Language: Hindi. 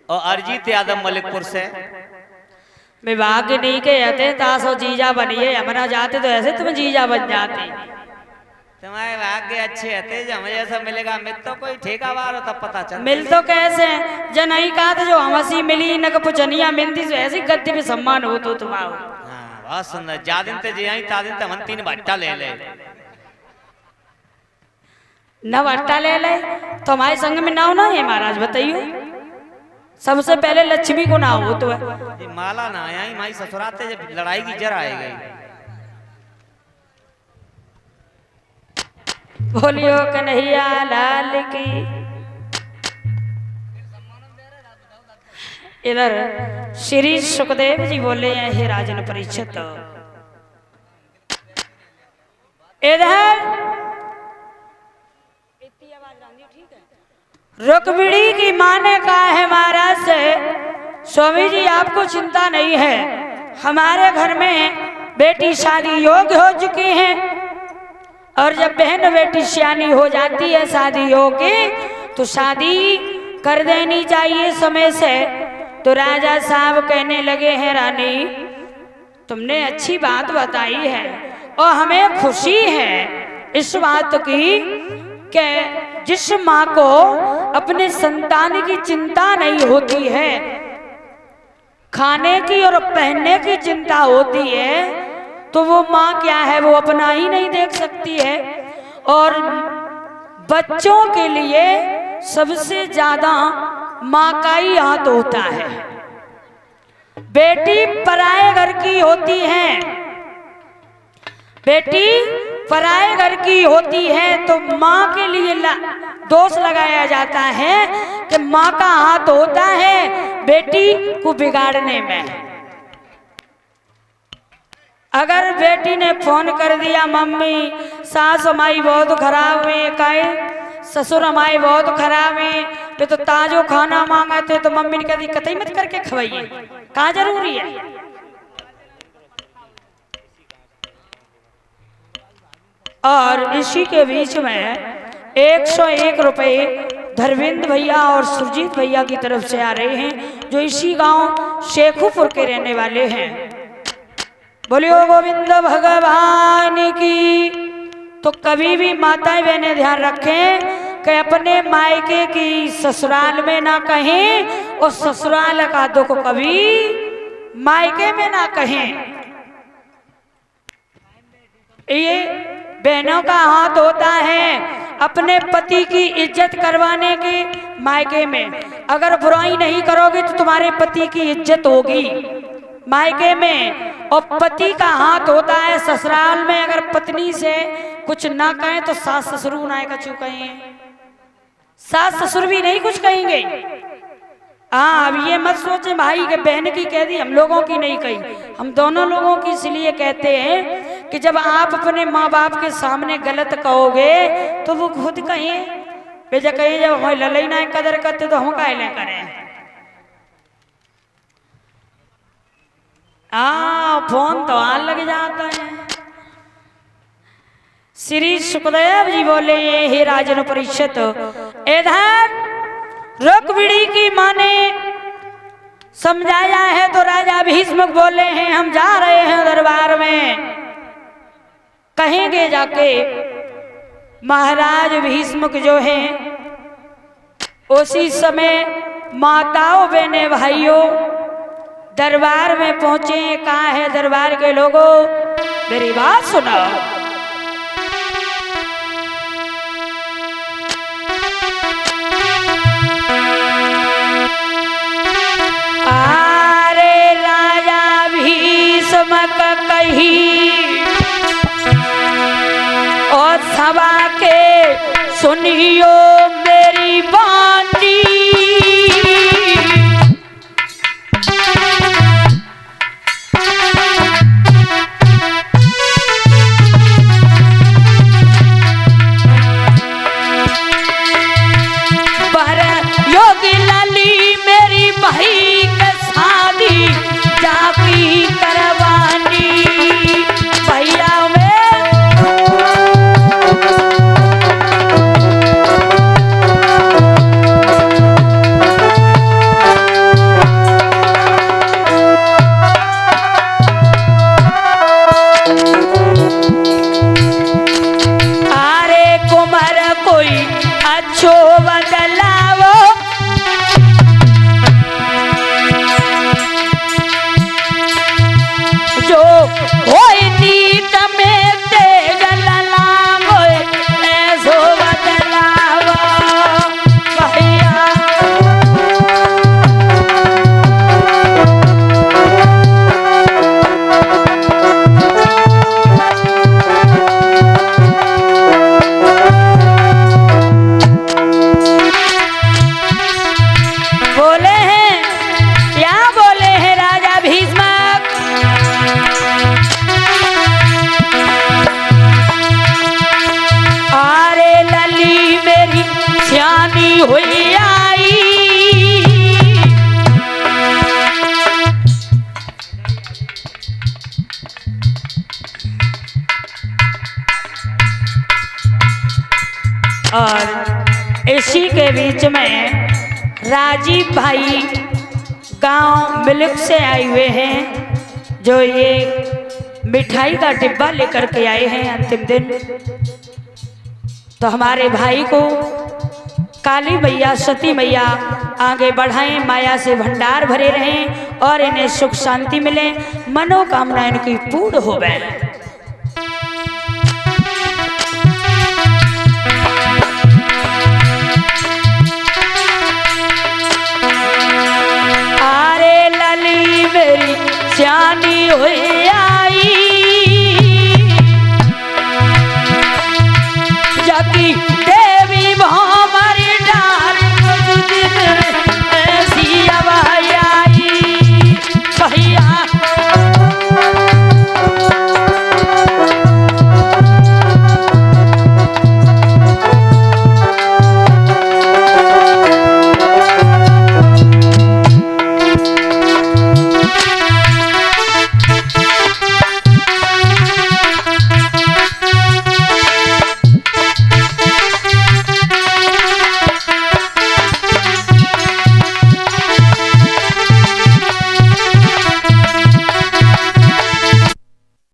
और अरिजीत यादव मलिकपुर से। विभाग नहीं के हते तासो जीजा बनिए, हमारा जाते तो ऐसे तुम जीजा बन जाते। तुम्हारे भाग्य अच्छे हते, जब हमें जैसा मिलेगा मिल तो कोई ठेकावार हो तब पता चल। मिल तो कैसे जन नहीं कहा था जो हमसी मिली न पुचनिया मिलती तो ऐसी गद्दी पे सम्मान हो तो तुम्हारा। हाँ बहुत सुंदर। जा दिन ते जे आई ता दिन ते हम 3 भट्टा ले ले। न भट्टा ले ले तो हमारे संग में नाव ना है महाराज बताइयो। सबसे पहले लक्ष्मी को नाव हो तो है। ये माला ना आई माई ससुराते जब लड़ाई की जर आए गई। बोलियो कन्हैया लाल की। इधर श्री सुखदेव जी बोले हैं हे राजन परीक्षित, इधर रुक्मिणी की मां ने कहा है महाराज से स्वामी जी आपको चिंता नहीं है, हमारे घर में बेटी शादी योग्य हो चुकी है और जब बहन बेटी सियानी हो जाती है शादी योग्य तो शादी कर देनी चाहिए समय से। तो राजा साहब कहने लगे हैं रानी तुमने अच्छी बात बताई है और हमें खुशी है इस बात की कि जिस माँ को अपने संतान की चिंता नहीं होती है, खाने की और पहनने की चिंता होती है, तो वो माँ क्या है वो अपना ही नहीं देख सकती है। और बच्चों के लिए सबसे ज्यादा माँ का ही हाथ होता है। बेटी पराए घर की होती है, बेटी पराए घर की होती है तो माँ के लिए दोष लगाया जाता है कि माँ का हाथ होता है बेटी को बिगाड़ने में। अगर बेटी ने फोन कर दिया मम्मी सास हमारी बहुत खराब है, कहे ससुर हमारे बहुत खराब है, तो ताजो खाना मांगा थे तो मम्मी ने कहती कतई मत करके खवाइए, कहाँ जरूरी है। और इसी के बीच में 101 रुपए धर्मेंद्र भैया और सुरजीत भैया की तरफ से आ रहे हैं जो इसी गांव शेखुपुर के रहने वाले हैं। बोलियो गोविंद भगवान की। तो कभी भी माताएं बहनें ध्यान रखें कि अपने मायके की ससुराल में ना कहें और ससुराल का दुख कभी मायके में ना कहें। ये बहनों का हाथ होता है अपने पति की इज्जत करवाने के मायके में। अगर बुराई नहीं करोगे तो तुम्हारे पति की इज्जत होगी मायके में। और पति का हाथ होता है ससुराल में। अगर पत्नी से कुछ ना कहें तो सास ससुर उनाए का चू कहें, सास ससुर भी नहीं कुछ कहेंगे। हाँ अब ये मत सोचे भाई के बहन की कह दी हम लोगों की नहीं कही, हम दोनों लोगों की इसलिए कहते हैं कि जब आप अपने माँ बाप के सामने गलत कहोगे तो वो खुद कहें बेजा कहे जब हमें ललई ना कदर करते तो हम काहे करें। फोन तो आन लग जाता है। श्री सुखदेव जी बोले हे राजन परीक्षित, इधर रुक्मिणी की मां ने समझाया है तो राजा भीष्म बोले हैं हम जा रहे हैं दरबार में, कहेंगे जाके महाराज भीष्म जो हैं उसी समय माताओं बहने भाइयों दरबार में पहुंचे। कहा है दरबार के लोगों मेरी बात सुनो। आरे राजा भीष्म कही और सभा के सुनियो मेरी बानी। भैया में राजीव भाई गांव मिल्क से आए हुए हैं, जो ये मिठाई का डिब्बा लेकर के आए हैं अंतिम दिन। तो हमारे भाई को काली मैया सती मैया आगे बढ़ाएं, माया से भंडार भरे रहें और इन्हें सुख शांति मिले, मनोकामना इनकी पूर्ण होवे। आरे लली मेरी सियानी हुई